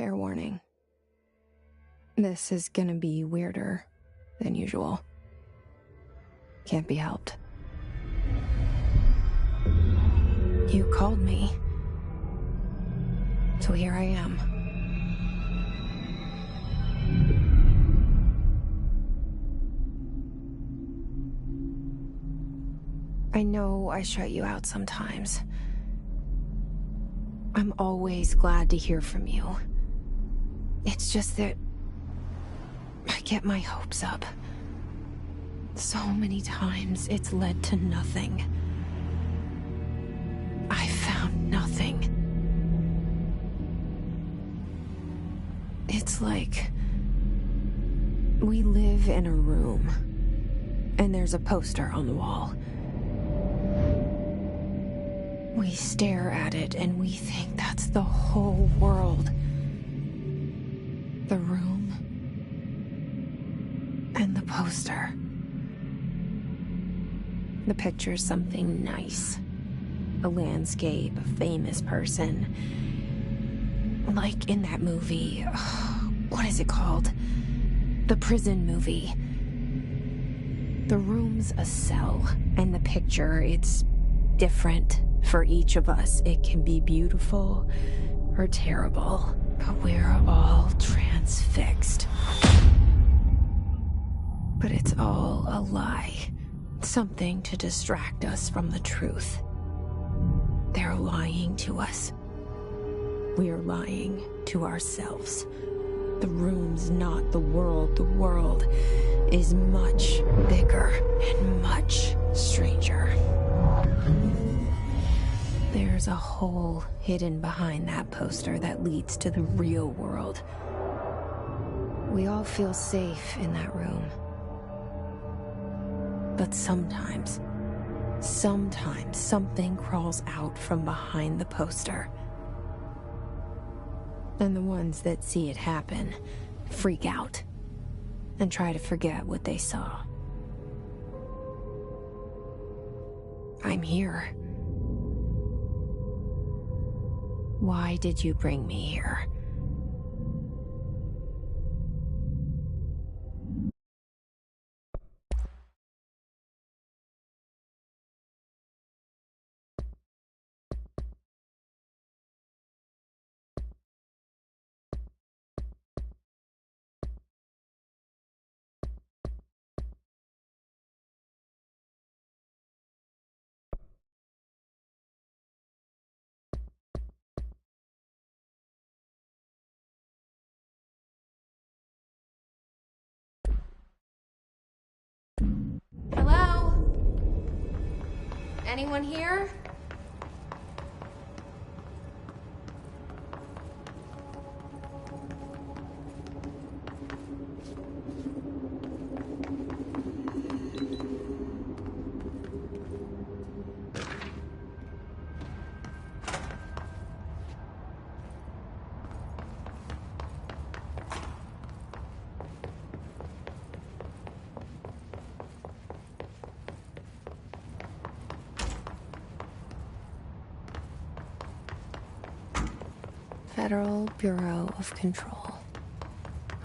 Fair warning. This is gonna be weirder than usual. Can't be helped. You called me. So here I am. I know I shut you out sometimes. I'm always glad to hear from you. It's just that I get my hopes up. So many times it's led to nothing. I found nothing. It's like we live in a room, and there's a poster on the wall. We stare at it and we think that's the whole world. The room and the poster. The picture's something nice. A landscape, a famous person. Like in that movie, what is it called? The prison movie. The room's a cell, and the picture, it's different for each of us. It can be beautiful or terrible, but we're all transfixed. But it's all a lie. Something to distract us from the truth. They're lying to us. We're lying to ourselves. The room's not the world. The world is much bigger and much stranger. There's a hole hidden behind that poster that leads to the real world. We all feel safe in that room. But sometimes something crawls out from behind the poster. And the ones that see it happen freak out and try to forget what they saw. I'm here. Why did you bring me here? Hello? Anyone here? Federal Bureau of Control.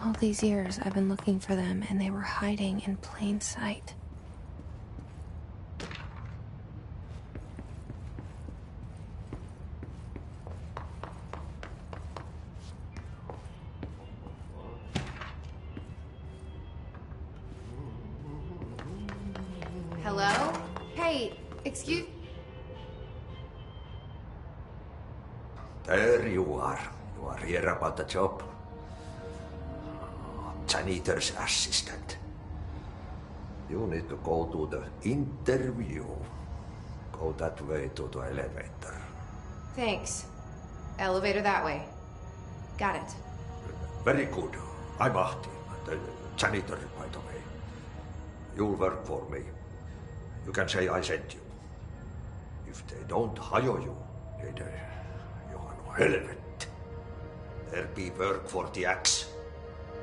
All these years I've been looking for them, and they were hiding in plain sight. Hello? Hey, excuse... There you are. You are here about the job. Janitor's assistant. You need to go to the interview. Go that way to the elevator. Thanks. Elevator that way. Got it. Very good. I'm Ahti, the janitor, by the way. You'll work for me. You can say I sent you. If they don't hire you, you are no helmet. There be work for the axe.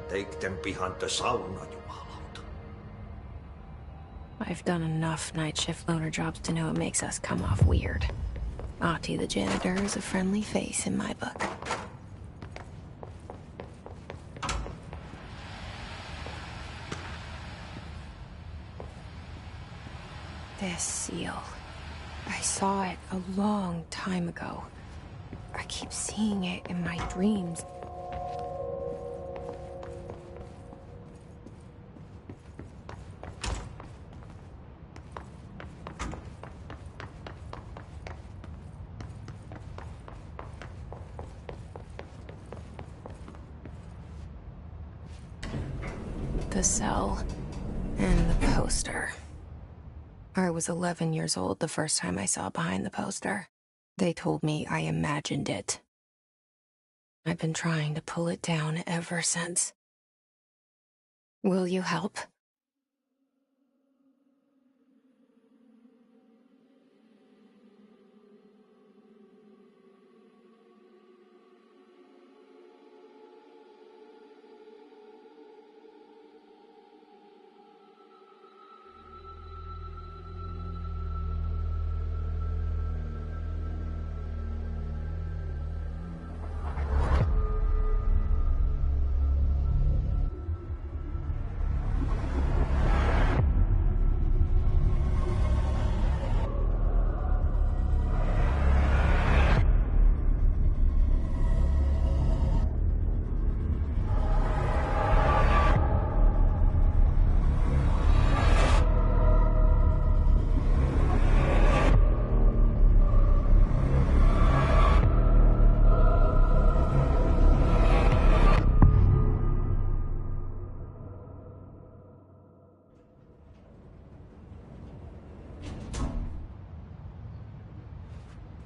Take them behind the sauna, you malot. I've done enough night shift loner jobs to know it makes us come off weird. Ahti the janitor is a friendly face in my book. This seal. I saw it a long time ago. I keep seeing it in my dreams. The cell and the poster. I was 11 years old the first time I saw behind the poster. They told me I imagined it. I've been trying to pull it down ever since. Will you help?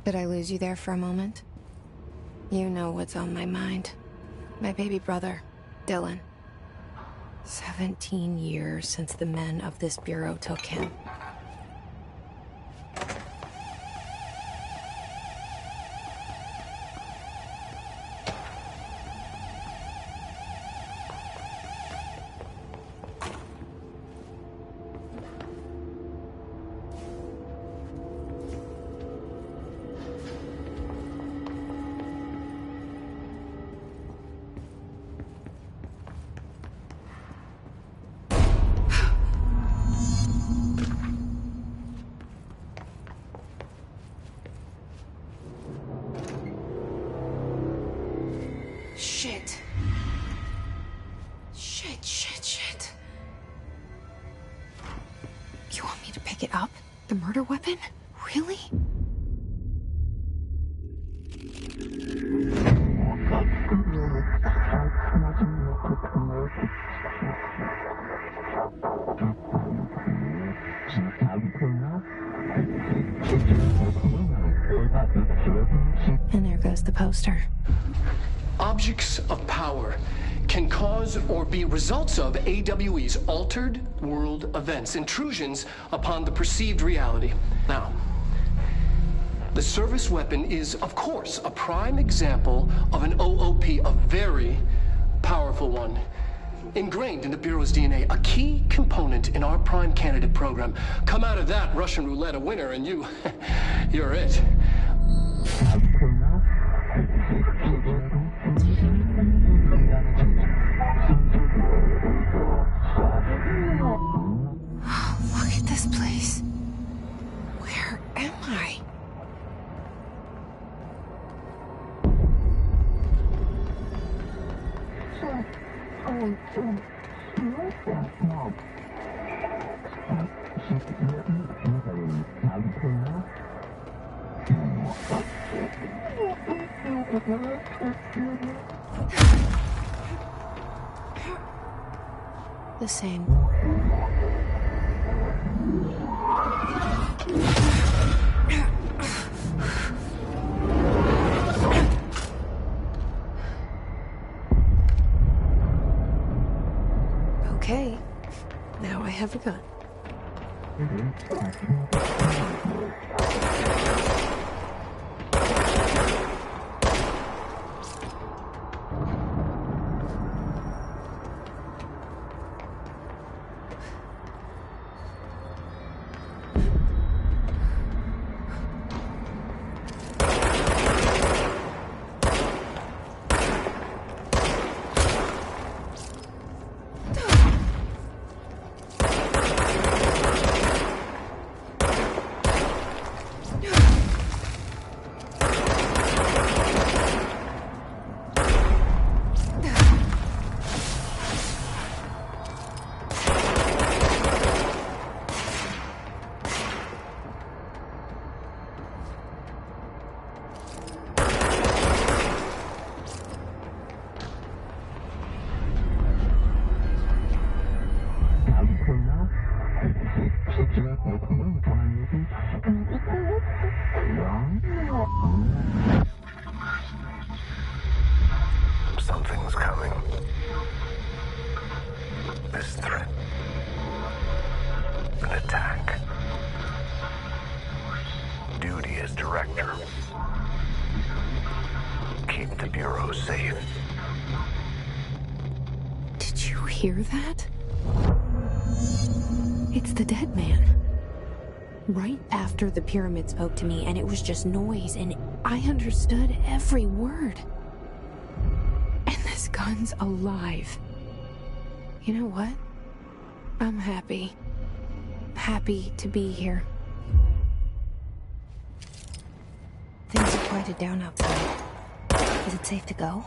Did I lose you there for a moment? You know what's on my mind. My baby brother, Dylan. 17 years since the men of this bureau took him. Shit. Shit. You want me to pick it up? The murder weapon? Really? And there goes the poster. Objects of power can cause or be results of AWE's altered world events, intrusions upon the perceived reality. Now, the service weapon is, of course, a prime example of an OOP, a very powerful one, ingrained in the Bureau's DNA, a key component in our prime candidate program. Come out of that Russian roulette a winner, and you're it. Look at this place. Where am I? The same. Okay, now I have a gun. this threat an attack. Duty as director. Keep the Bureau safe. Did you hear that? It's the dead man. Right after the pyramid spoke to me, and it was just noise, and I understood every word. And this gun's alive. You know what? I'm happy. Happy to be here. Things are quieted down outside. Is it safe to go?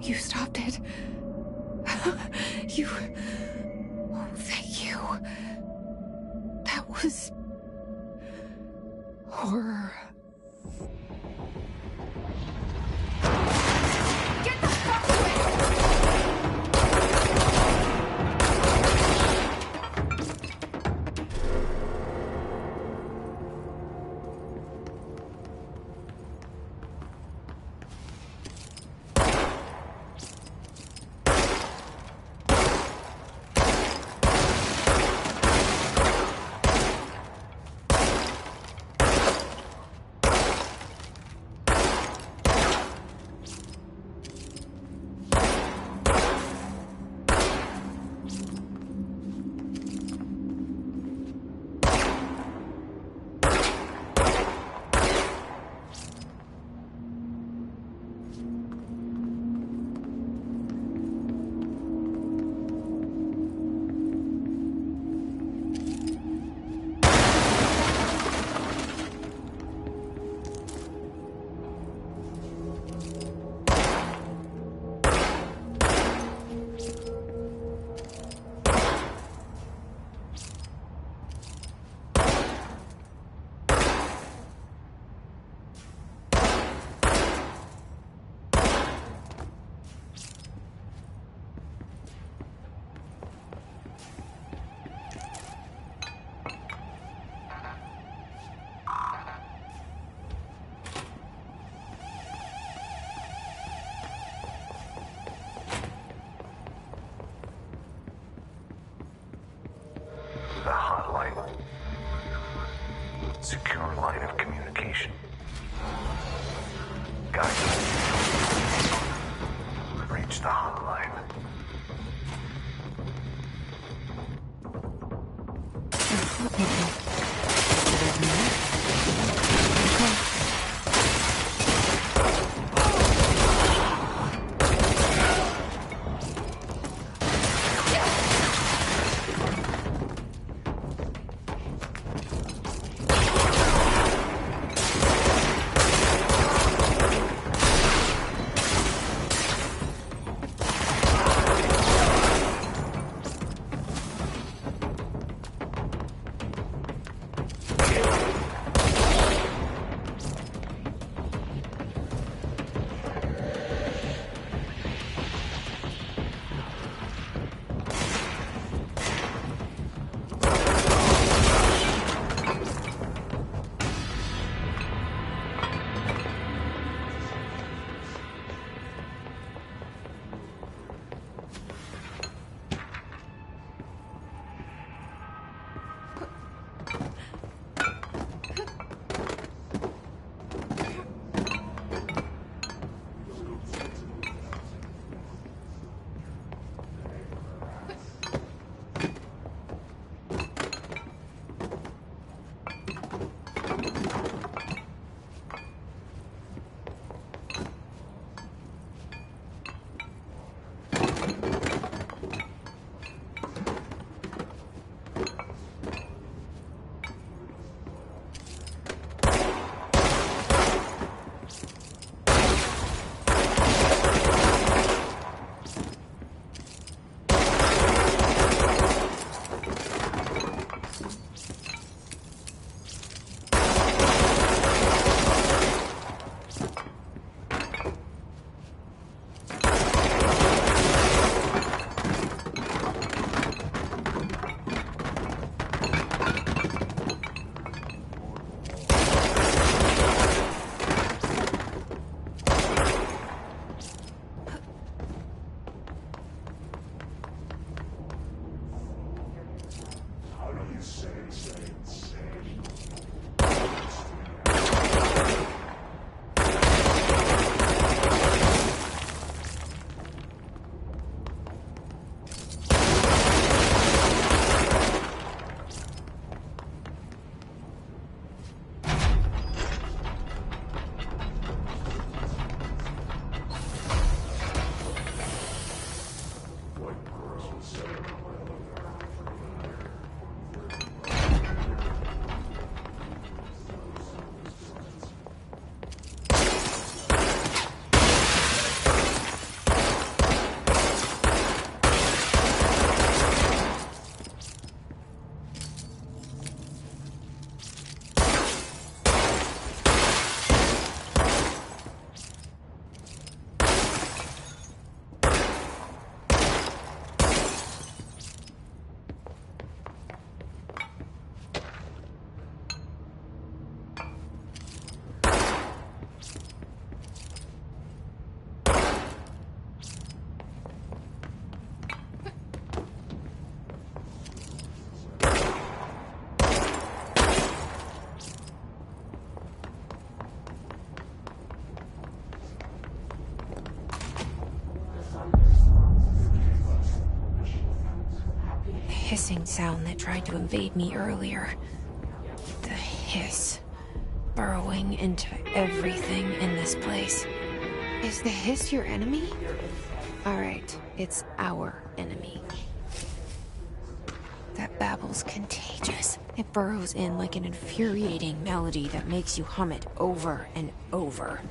You stopped it. You... Oh, thank you. That was... horror. Get the fuck away! The hotline. Secure line of communication. Got it. Reach the hotline. hissing sound that tried to invade me earlier. The hiss. Burrowing into everything in this place. Is the hiss your enemy? Alright, it's our enemy. That babble's contagious. It burrows in like an infuriating melody that makes you hum it over and over.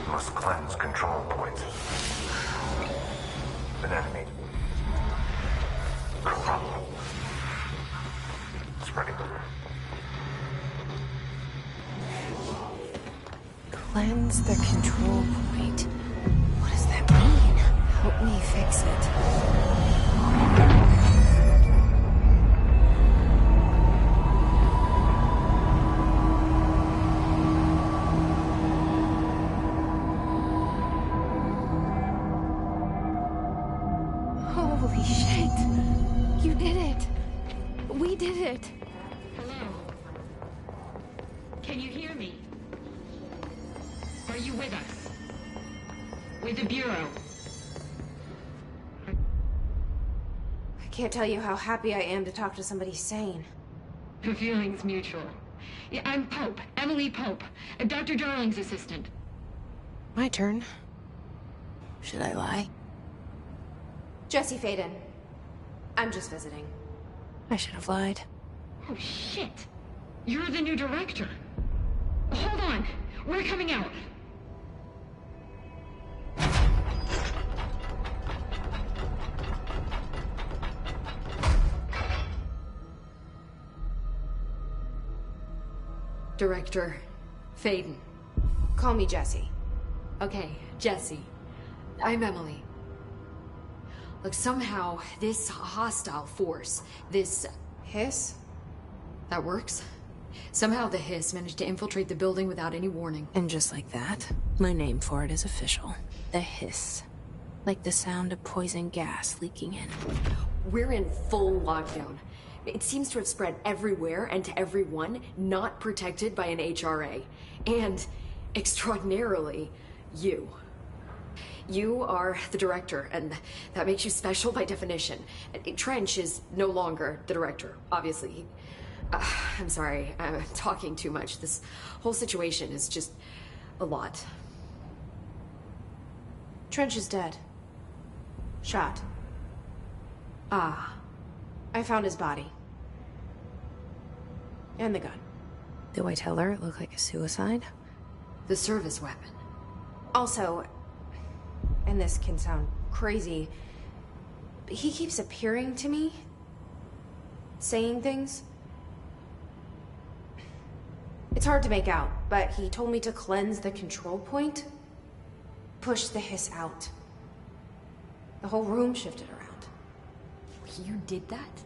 Must cleanse control points. An enemy. Corrupt. Spreading. Cleanse the control point. What does that mean? Help me fix it. Holy shit! You did it! We did it! Hello? Can you hear me? Are you with us? With the Bureau? I can't tell you how happy I am to talk to somebody sane. The feeling's mutual. Yeah, I'm Pope. Emily Pope. Dr. Darling's assistant. My turn. Should I lie? Jesse Faden. I'm just visiting. I should have lied. Oh, shit. You're the new director. Hold on. We're coming out. Director Faden. Call me Jesse. Okay, Jesse. I'm Emily. Look, somehow this hostile force, this Hiss? that works. Somehow the hiss managed to infiltrate the building without any warning. And just like that, my name for it is official. The hiss. Like the sound of poison gas leaking in. We're in full lockdown. It seems to have spread everywhere and to everyone not protected by an HRA. And, extraordinarily, you. You are the director, and that makes you special by definition. Trench is no longer the director, obviously. I'm sorry, I'm talking too much. This whole situation is just a lot. Trench is dead. Shot. Ah. I found his body. And the gun. Do I tell her it looked like a suicide? The service weapon. Also, and this can sound crazy, but he keeps appearing to me. Saying things. It's hard to make out, but he told me to cleanse the control point. Push the hiss out. The whole room shifted around. You did that?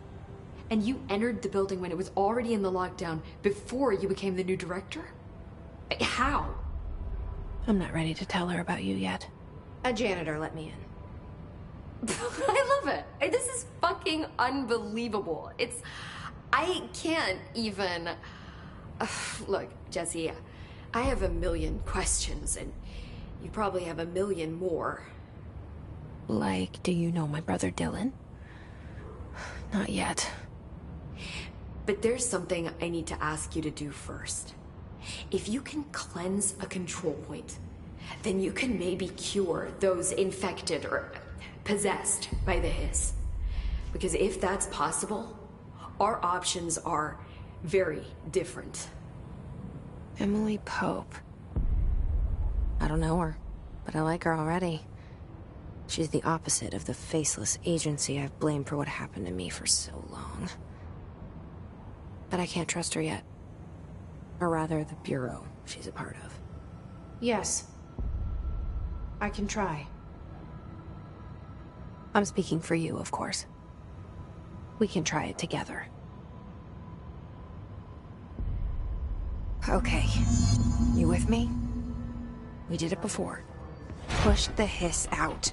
And you entered the building when it was already in the lockdown before you became the new director? How? I'm not ready to tell her about you yet. A janitor let me in. I love it. This is fucking unbelievable. I can't even... Look, Jesse, I have a million questions, and you probably have a million more. Like, do you know my brother Dylan? Not yet. But there's something I need to ask you to do first. If you can cleanse a control point, then you can maybe cure those infected or possessed by the hiss. Because if that's possible, our options are very different. Emily Pope. I don't know her, but I like her already. She's the opposite of the faceless agency I've blamed for what happened to me for so long. But I can't trust her yet. Or rather, the Bureau she's a part of. Yes. I can try. I'm speaking for you, of course. We can try it together. Okay. You with me? We did it before. Push the hiss out.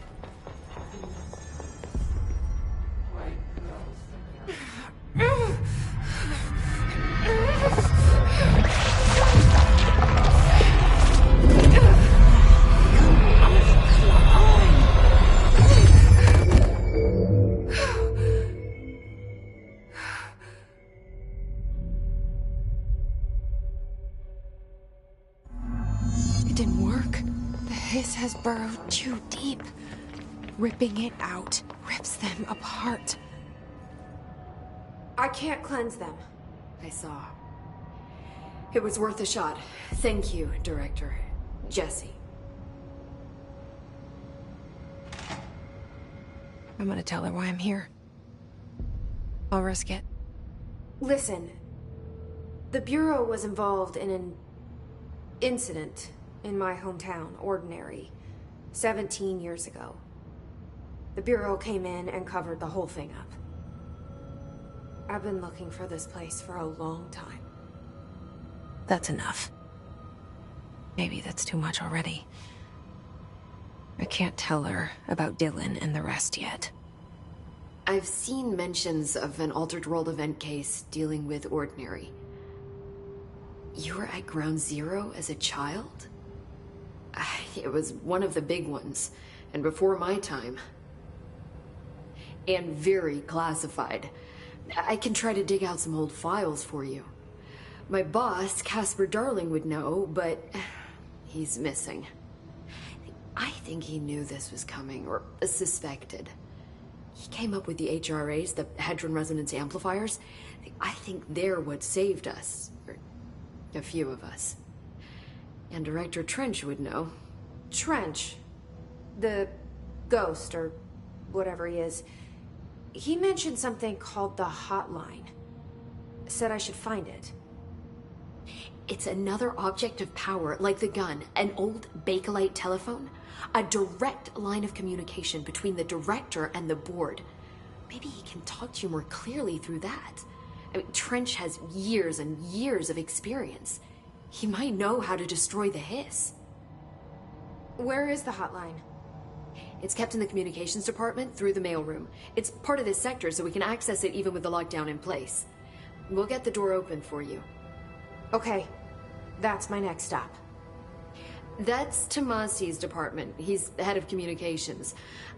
It didn't work. The hiss has burrowed too deep. Ripping it out rips them apart. I can't cleanse them. I saw. It was worth a shot. Thank you, Director. Jesse. I'm gonna tell her why I'm here. I'll risk it. Listen, the Bureau was involved in an incident in my hometown, Ordinary, 17 years ago. The Bureau came in and covered the whole thing up. I've been looking for this place for a long time. That's enough. Maybe that's too much already. I can't tell her about Dylan and the rest yet. I've seen mentions of an Altered World event case dealing with Ordinary. You were at Ground Zero as a child? It was one of the big ones, and before my time. And very classified. I can try to dig out some old files for you. My boss, Casper Darling, would know, but he's missing. I think he knew this was coming, or suspected. He came up with the HRAs, the Hadron Resonance Amplifiers. I think they're what saved us. Or a few of us. And Director Trench would know. Trench, the ghost, or whatever he is, he mentioned something called the Hotline. Said I should find it. It's another object of power, like the gun, an old Bakelite telephone. A direct line of communication between the director and the board. Maybe he can talk to you more clearly through that. I mean, Trench has years and years of experience. He might know how to destroy the hiss. Where is the hotline? It's kept in the communications department through the mailroom. It's part of this sector, so we can access it even with the lockdown in place. We'll get the door open for you. Okay, that's my next stop. That's Tomasi's department. He's the head of communications.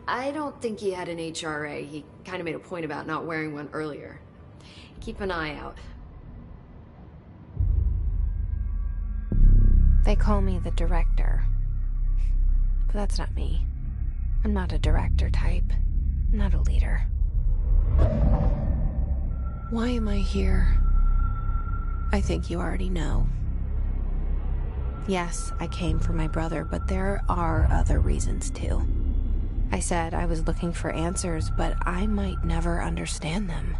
I don't think he had an HRA. He kind of made a point about not wearing one earlier. Keep an eye out. They call me the director. But that's not me. I'm not a director type. I'm not a leader. Why am I here? I think you already know. Yes, I came for my brother, but there are other reasons too. I said I was looking for answers, but I might never understand them.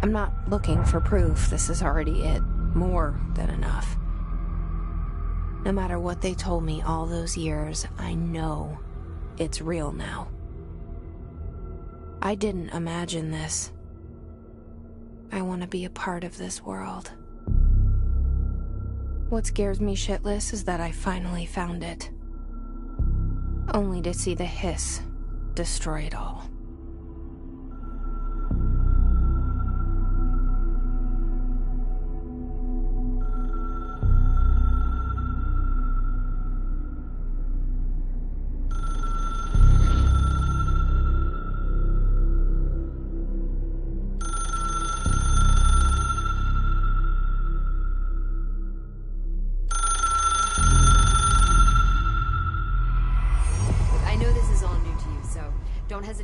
I'm not looking for proof. This is already it. More than enough. No matter what they told me all those years, I know it's real now. I didn't imagine this. I want to be a part of this world. What scares me shitless is that I finally found it. Only to see the hiss destroy it all.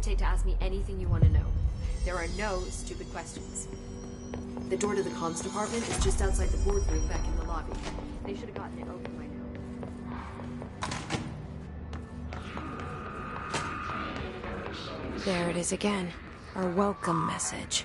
hesitate to ask me anything you want to know. There are no stupid questions. The door to the comms department is just outside the boardroom back in the lobby. They should have gotten it open by now. There it is again. Our welcome message.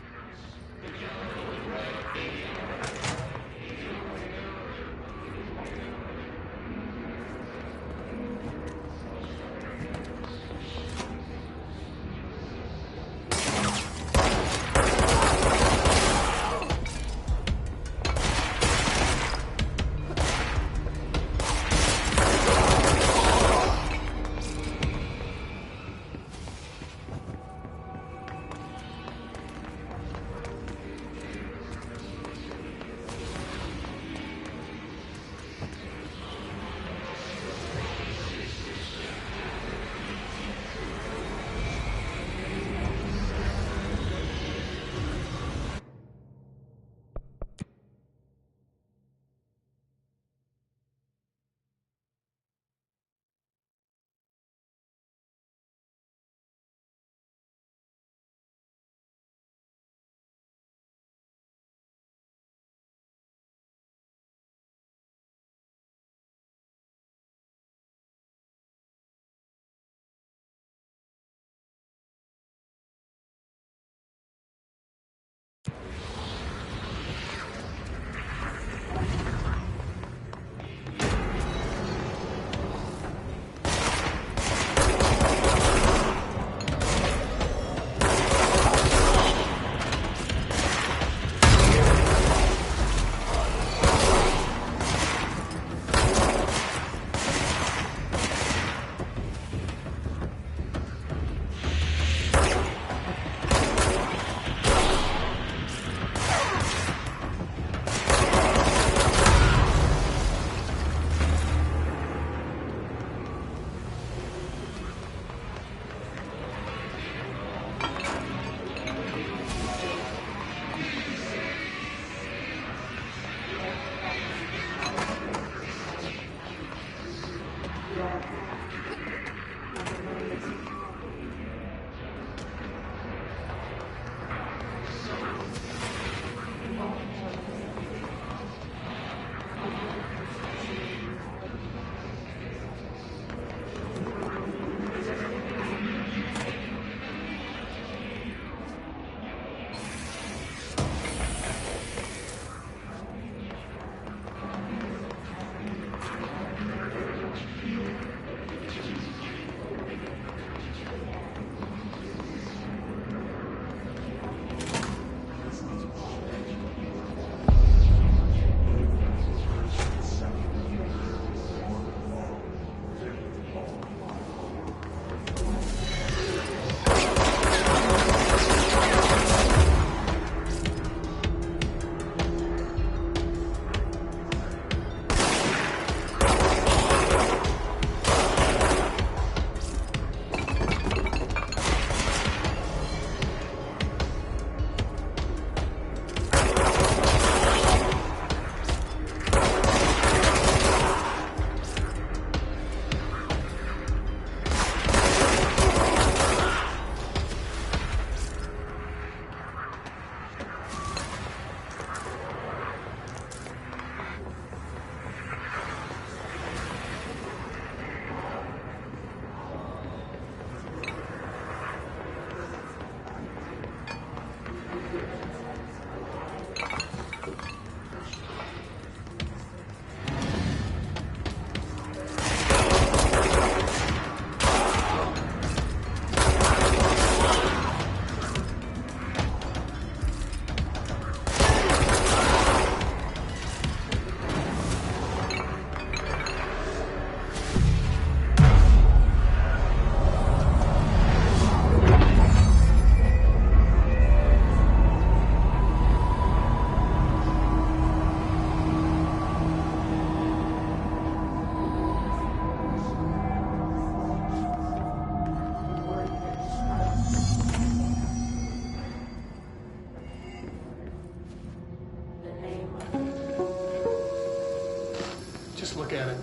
Look at it.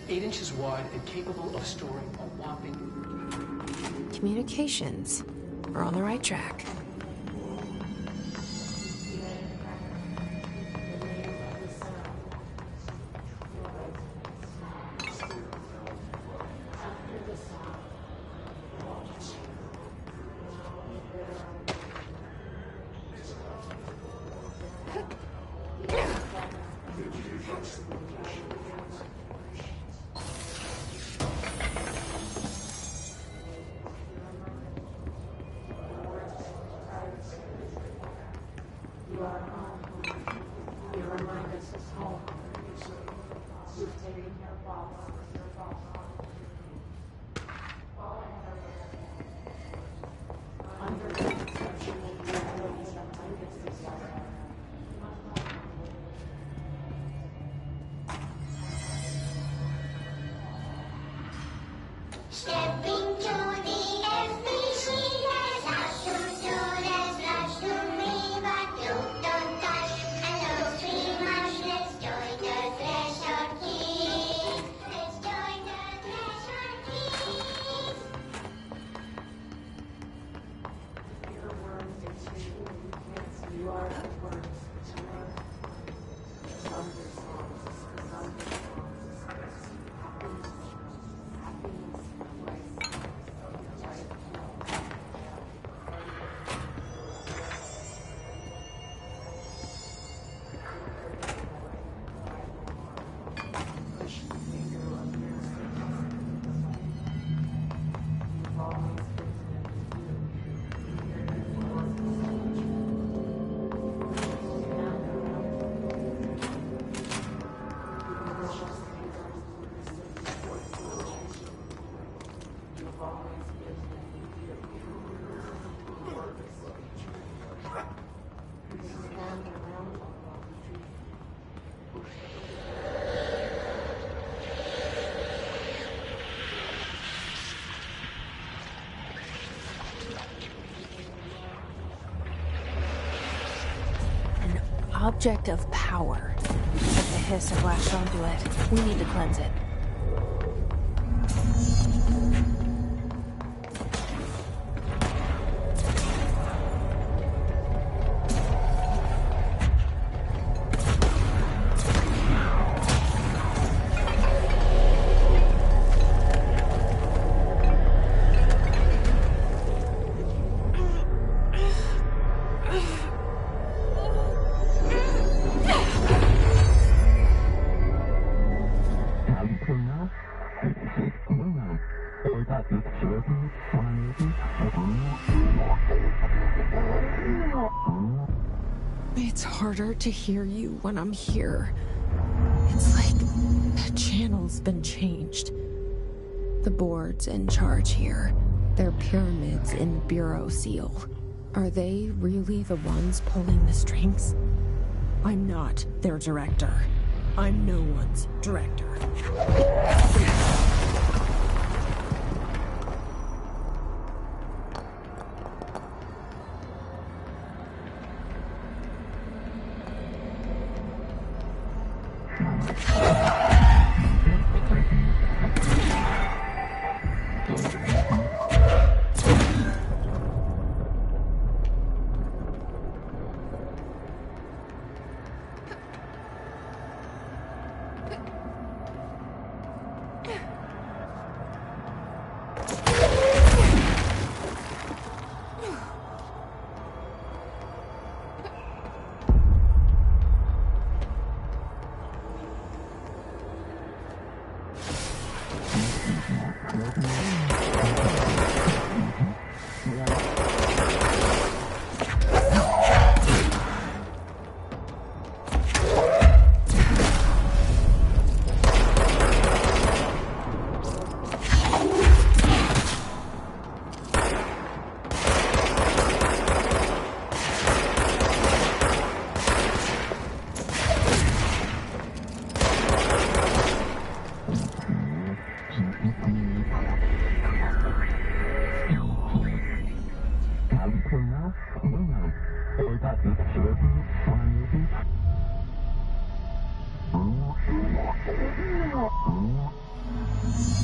8 inches wide and capable of storing a whopping Communications. We're on the right track. Stepping to the FBC, there's lots to do, there's lots to read, but don't touch, and don't too much. Let's join the Treasure Keys. Let's join the Treasure Keys. Object of power. If the hiss have latched onto it, we need to cleanse it. It's harder to hear you when I'm here. It's like the channel's been changed. The board's in charge here. They're pyramids in the Bureau seal. Are they really the ones pulling the strings? I'm not their director. I'm no one's director.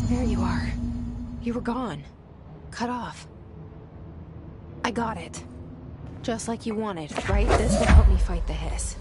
There you are. You were gone. cut off. I got it. Just like you wanted, right? This will help me fight the hiss.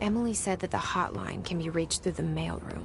Emily said that the hotline can be reached through the mailroom.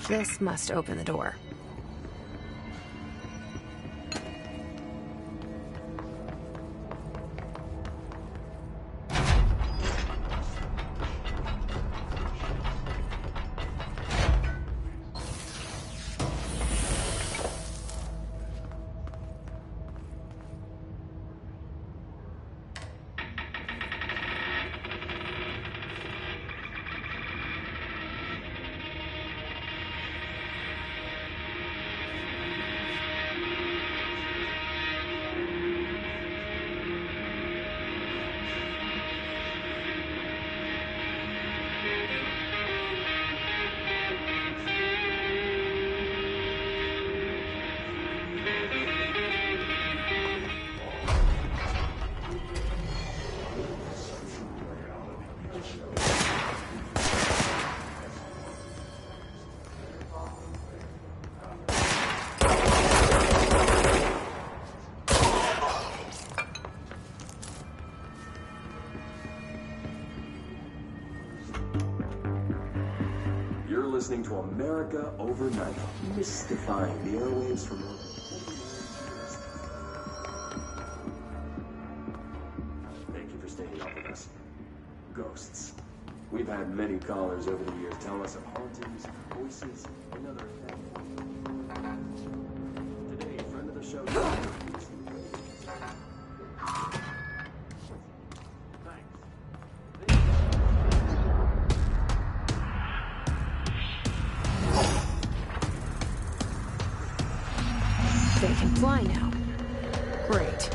This must open the door. Listening to America Overnight, mystifying the airwaves for more than 40 years. Thank you for staying up with us. Ghosts. We've had many callers over the years tell us of hauntings, voices, and other things. Today, a friend of the show... They can fly now. Great.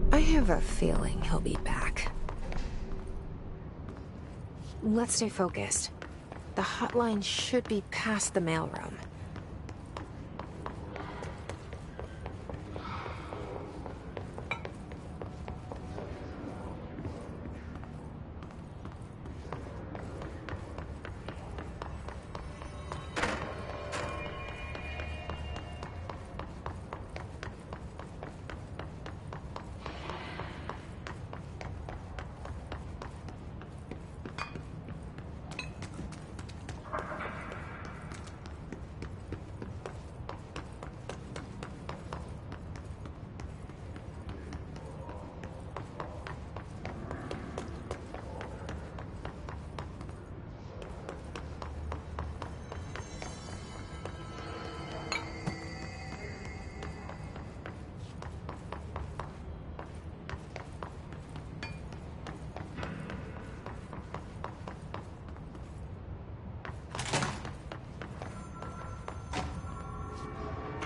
I have a feeling he'll be back. Let's stay focused. The hotline should be past the mailroom.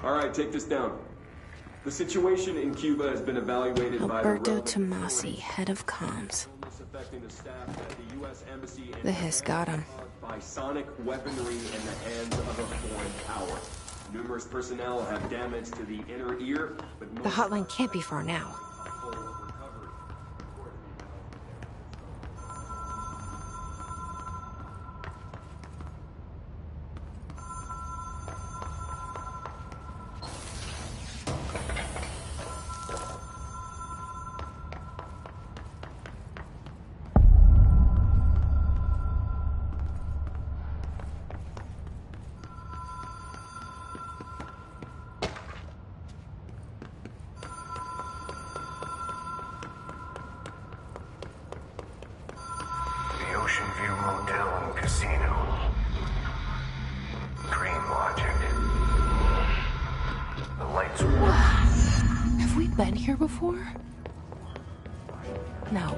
All right, take this down. The situation in Cuba has been evaluated by Alberto Tomasi, head of comms. The hiss got him. By sonic weaponry in the hands of a foreign power. Numerous personnel have damage to the inner ear, but The hotline can't be far now. View Motel and Casino. Dream logic. The lights were... Have we been here before? No.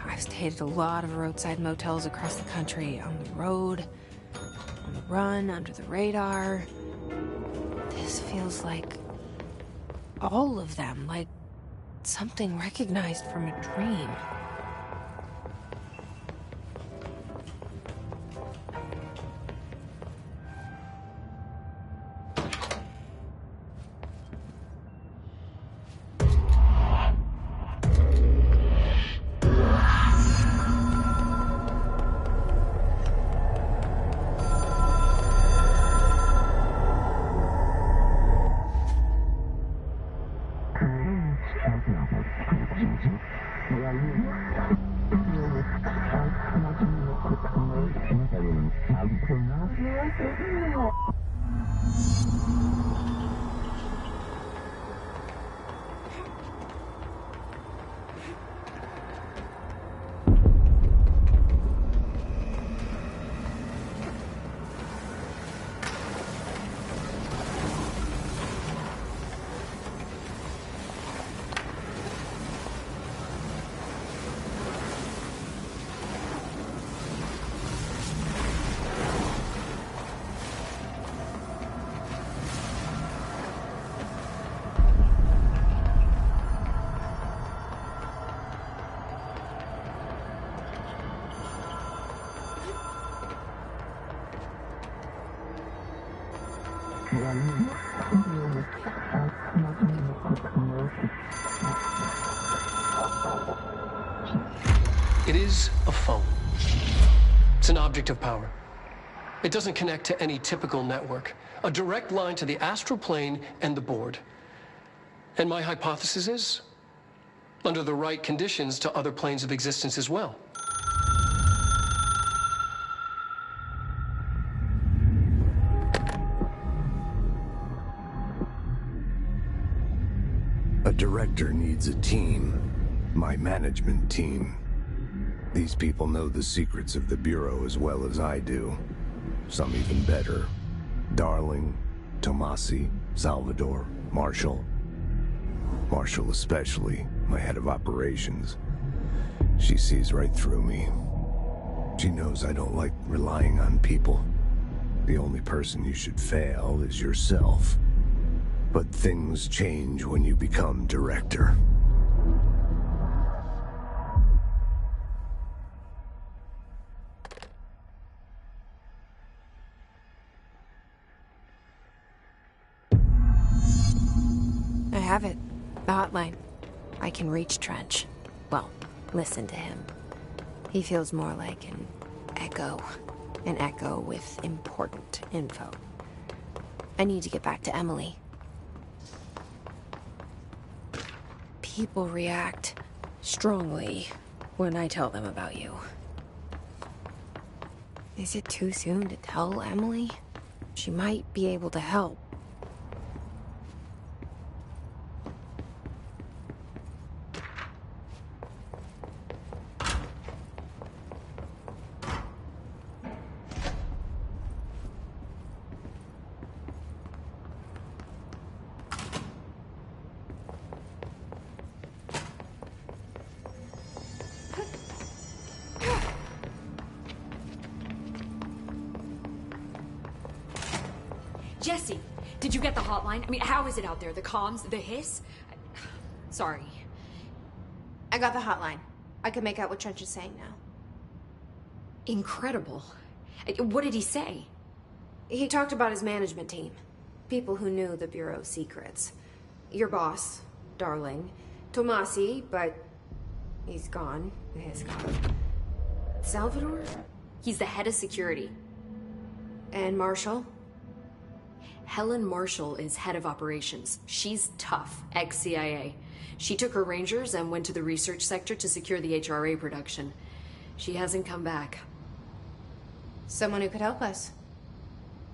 I've stayed at a lot of roadside motels across the country, on the road, on the run, under the radar. This feels like all of them, like something recognized from a dream. It is a phone. It's an object of power. It doesn't connect to any typical network. A direct line to the astral plane and the board. And my hypothesis is, under the right conditions, to other planes of existence as well. A director needs a team. My management team. These people know the secrets of the Bureau as well as I do. Some even better. Darling, Tomasi, Salvador, Marshall. Marshall especially, my head of operations. She sees right through me. She knows I don't like relying on people. The only person you should fail is yourself. But things change when you become director. I have it. The hotline. I can reach Trench. Well, listen to him. He feels more like an echo. An echo with important info. I need to get back to Emily. People react strongly when I tell them about you. Is it too soon to tell Emily? She might be able to help. Jesse, did you get the hotline? I mean, how is it out there? The comms, the hiss? Sorry. I got the hotline. I can make out what Trench is saying now. Incredible. What did he say? He talked about his management team. People who knew the Bureau's secrets. Your boss, Darling. Tomasi, but he's gone. His gone. Salvador? He's the head of security. And Marshall? Helen Marshall is head of operations. She's tough, ex-CIA. She took her Rangers and went to the research sector to secure the HRA production. She hasn't come back. Someone who could help us.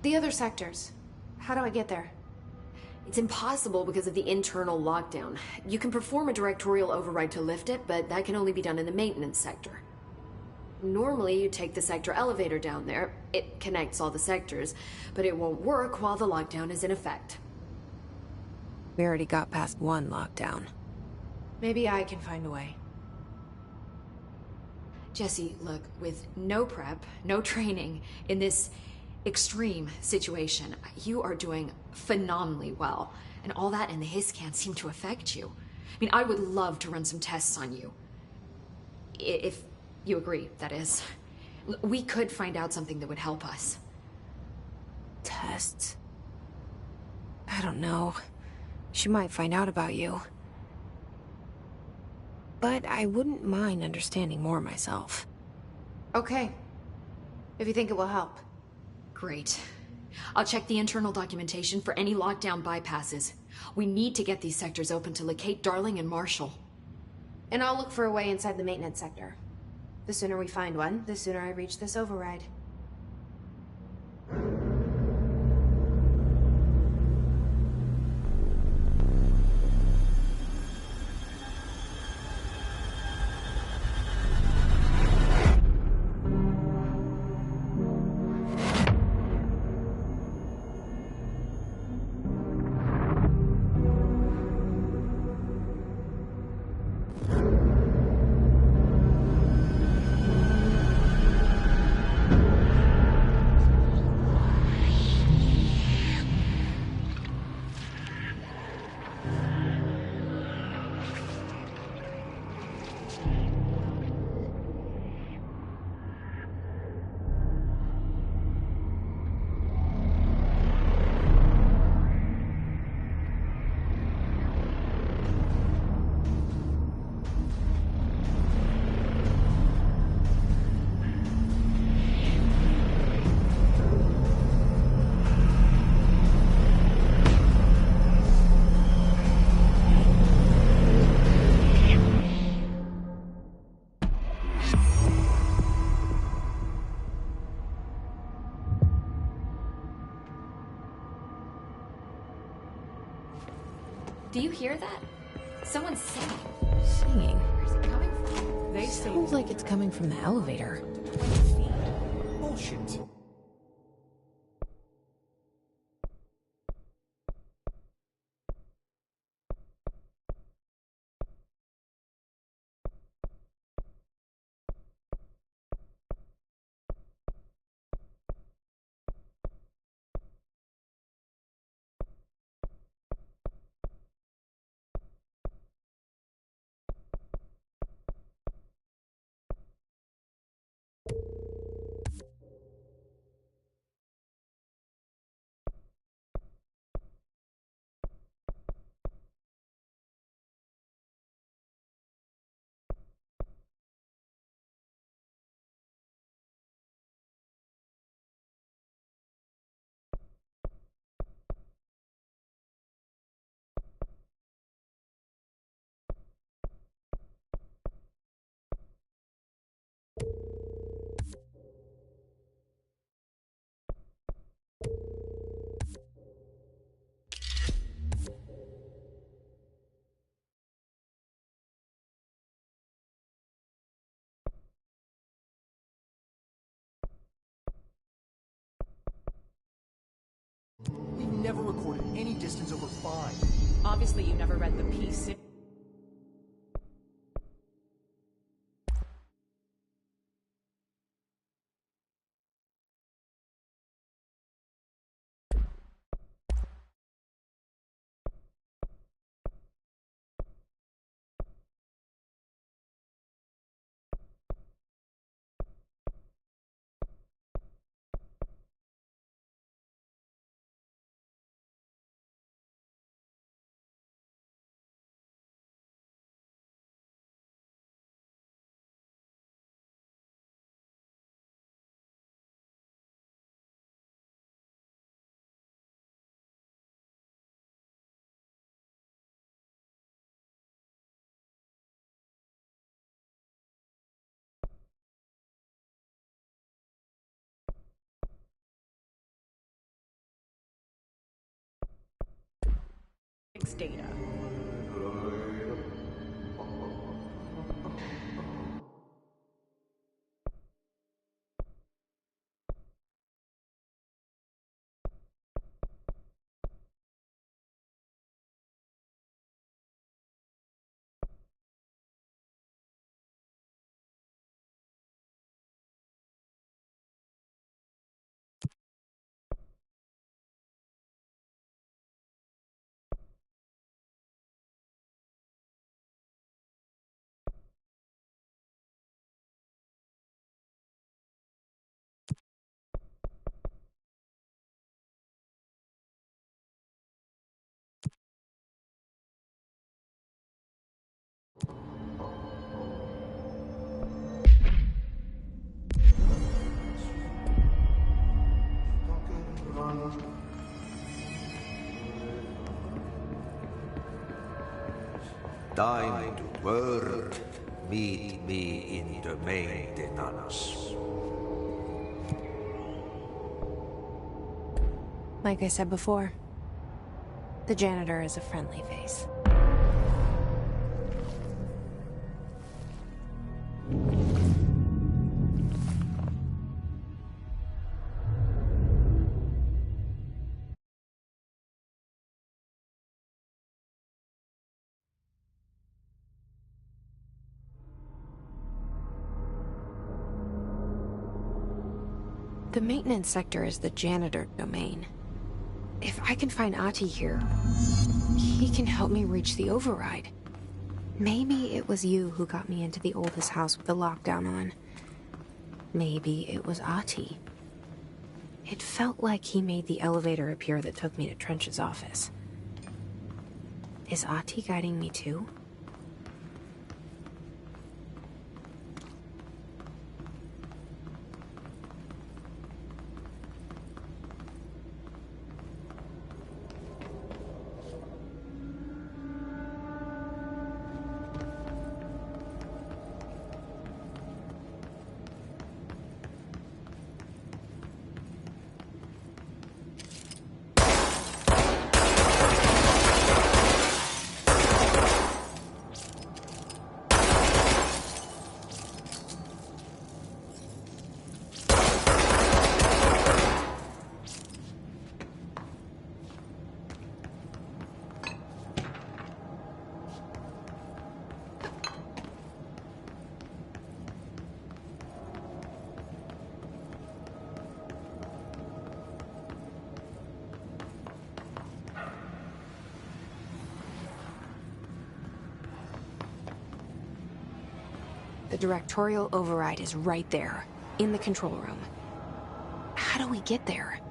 The other sectors. How do I get there? It's impossible because of the internal lockdown. You can perform a directorial override to lift it, but that can only be done in the maintenance sector. Normally, you take the sector elevator down there. It connects all the sectors, but it won't work while the lockdown is in effect. We already got past one lockdown. Maybe I can find a way. Jesse, look, with no prep, no training, in this extreme situation, you are doing phenomenally well. And all that in the hiss can't seem to affect you. I mean, I would love to run some tests on you. If you agree, that is. We could find out something that would help us. Tests? I don't know. She might find out about you. But I wouldn't mind understanding more myself. Okay. If you think it will help. Great. I'll check the internal documentation for any lockdown bypasses. We need to get these sectors open to locate Darling and Marshall. And I'll look for a way inside the maintenance sector. The sooner we find one, the sooner I reach this override. Do you hear that? Someone's singing. Singing? Where's it coming from? They sounds like it's coming from the elevator. Bullshit. We never recorded any distance over 5. Obviously, you never read the P6. Data. Time to work. Meet me in the maintenance. Like I said before, the janitor is a friendly face. The maintenance sector is the janitor domain. If I can find Ahti here, he can help me reach the override. Maybe it was you who got me into the oldest house with the lockdown on. Maybe it was Ahti. It felt like he made the elevator appear that took me to Trench's office. Is Ahti guiding me too? The directorial override is right there, in the control room. How do we get there?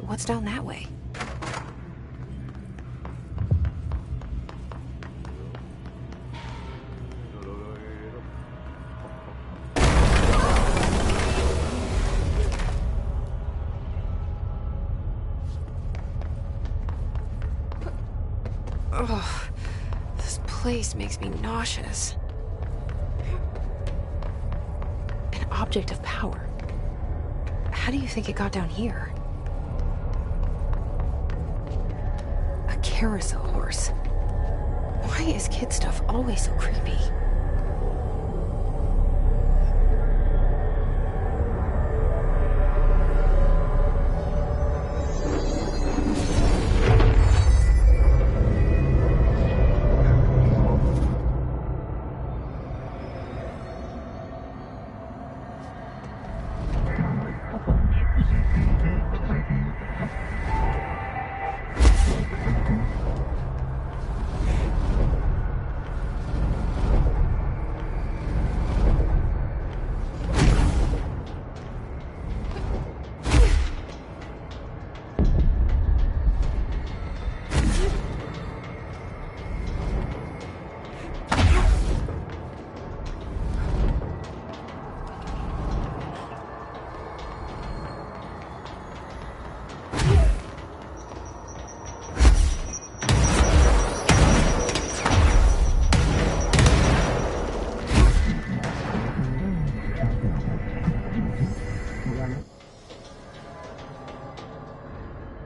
What's down that way? Ugh, this place makes me nauseous. An object of power. How do you think it got down here? A carousel horse. Why is kid stuff always so creepy?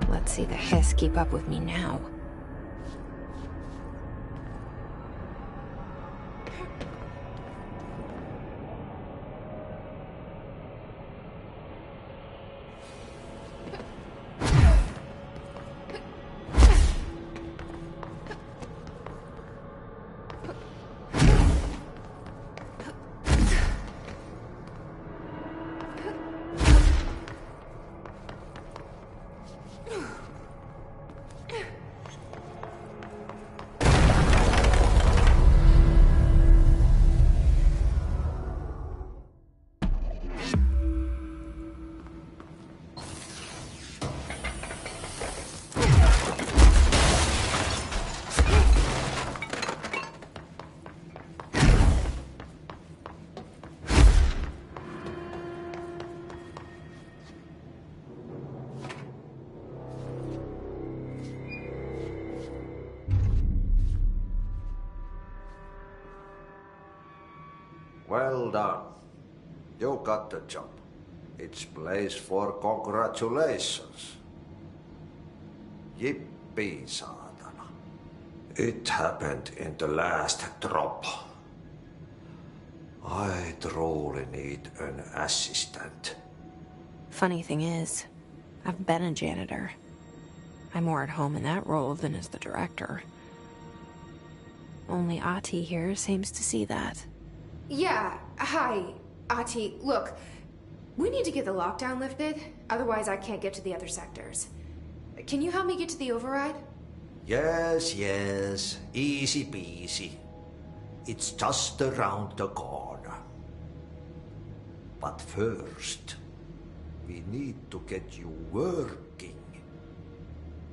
Let's see the hiss keep up with me now. Well done. You got the job. It's place for congratulations. Yippee, saatana. It happened in the last drop. I truly need an assistant. Funny thing is, I've been a janitor. I'm more at home in that role than as the director. Only Ahti here seems to see that. Yeah, hi, Ahti. Look, we need to get the lockdown lifted, otherwise I can't get to the other sectors. Can you help me get to the override? Yes, yes. Easy peasy. It's just around the corner. But first, we need to get you working.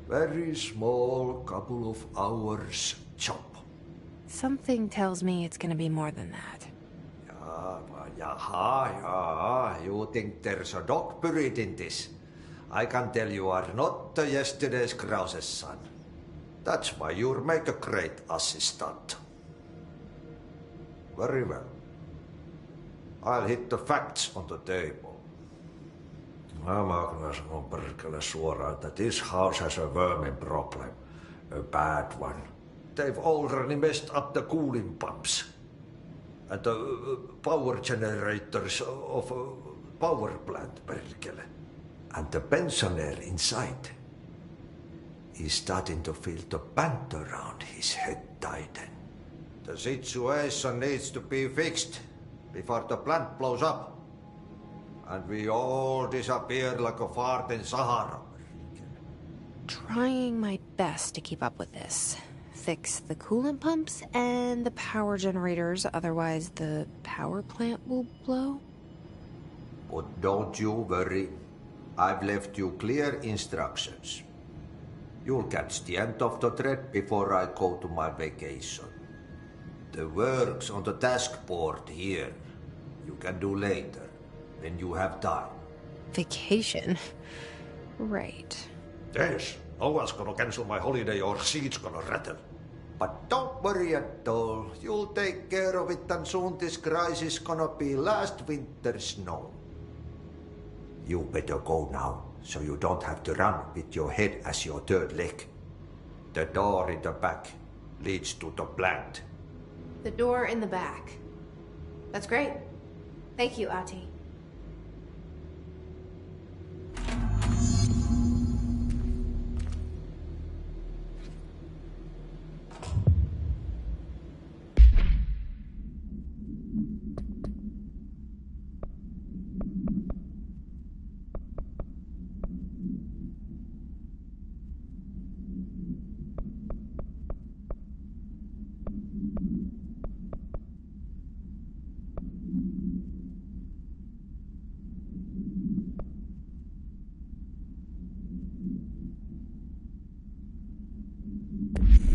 Very small, couple of hours job. Something tells me it's gonna be more than that. Yaha. You think there's a dog buried in this? I can tell you are not yesterday's Krause's son. That's why you'll make a great assistant. Very well. I'll hit the facts on the table. Mä kyllä sanon perkele suoraan, that this house has a vermin problem. A bad one. They've already messed up the cooling pumps. And the power generators of a power plant, perkele. And the pensioner inside is starting to feel the band around his head tighten. The situation needs to be fixed before the plant blows up. And we all disappear like a fart in Sahara. Trying my best to keep up with this. Fix the coolant pumps and the power generators, otherwise the power plant will blow. But don't you worry. I've left you clear instructions. You'll catch the end of the thread before I go to my vacation. The work's on the task board here. You can do later, when you have time. Vacation? Right. Yes, no one's gonna cancel my holiday or seat's gonna rattle. But don't worry at all. You'll take care of it and soon this crisis gonna be last winter's snow. You better go now, so you don't have to run with your head as your third leg. The door in the back leads to the plant. The door in the back. That's great. Thank you, Ati.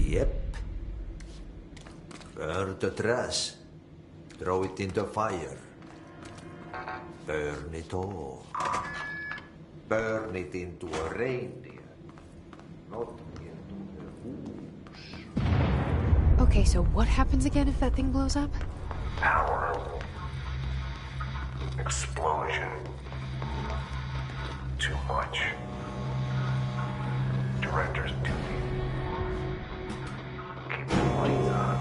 Yep. Burn the trash. Throw it in the fire. Burn it all. Burn it into a reindeer. Not into the hooves. Okay, so what happens again if that thing blows up? Power. Explosion. Too much. Director's duty. Keep the lights on.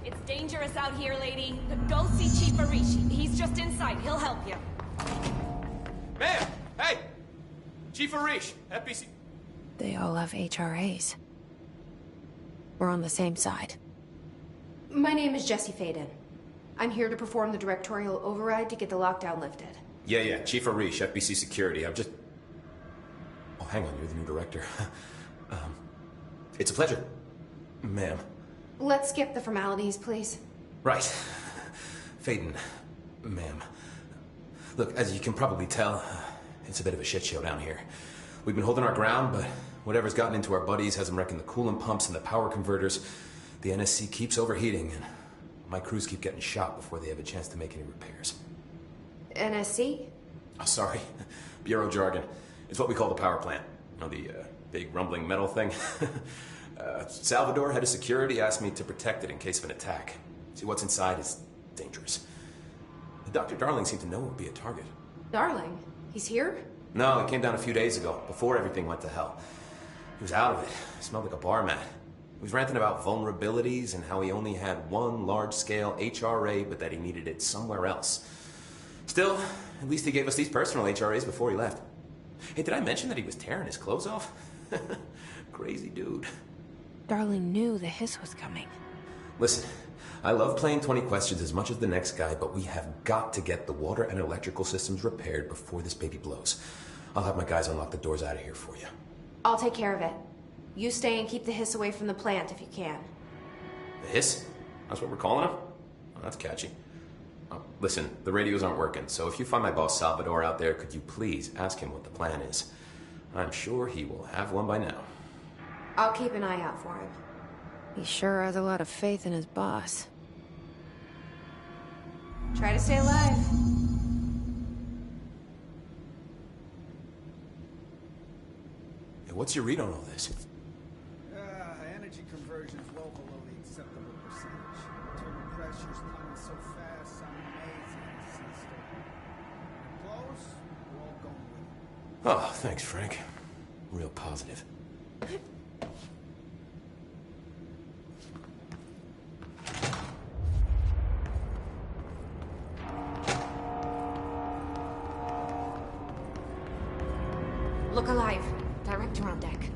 It's dangerous out here, lady. Go see Chief Arishi. He's just inside. He'll help you. Ma'am! Hey! Chief Arish, FBC... They all have HRAs. We're on the same side. My name is Jesse Faden. I'm here to perform the directorial override to get the lockdown lifted. Yeah, Chief Arish, FBC Security. I've just... Oh, hang on, you're the new director. It's a pleasure, ma'am. Let's skip the formalities, please. Right. Faden, ma'am. Look, as you can probably tell, it's a bit of a shit show down here. We've been holding our ground, but whatever's gotten into our buddies has them wrecking the coolant pumps and the power converters. The NSC keeps overheating, and my crews keep getting shot before they have a chance to make any repairs. NSC? Oh, sorry. Bureau jargon. It's what we call the power plant. You know, the big rumbling metal thing? Salvador, head of security, asked me to protect it in case of an attack. See, what's inside is dangerous. Dr. Darling seemed to know it would be a target. Darling? He's here? No, he came down a few days ago, before everything went to hell. He was out of it. Smelled like a bar mat. He was ranting about vulnerabilities and how he only had one large-scale HRA, but that he needed it somewhere else. Still, at least he gave us these personal HRAs before he left. Hey, did I mention that he was tearing his clothes off? Crazy dude. Darling knew the hiss was coming. Listen, I love playing 20 questions as much as the next guy, but we have got to get the water and electrical systems repaired before this baby blows. I'll have my guys unlock the doors out of here for you. I'll take care of it. You stay and keep the hiss away from the plant if you can. The hiss? That's what we're calling him? Oh, that's catchy. Oh, listen, the radios aren't working, so if you find my boss Salvador out there, could you please ask him what the plan is? I'm sure he will have one by now. I'll keep an eye out for him. He sure has a lot of faith in his boss. Try to stay alive. Hey, what's your read on all this? Energy conversion is well below the acceptable percentage. Turbine pressure's climbing so fast, I'm amazing system. Close, we're all going with it. Oh, thanks, Frank. Real positive. Look alive. Director on deck.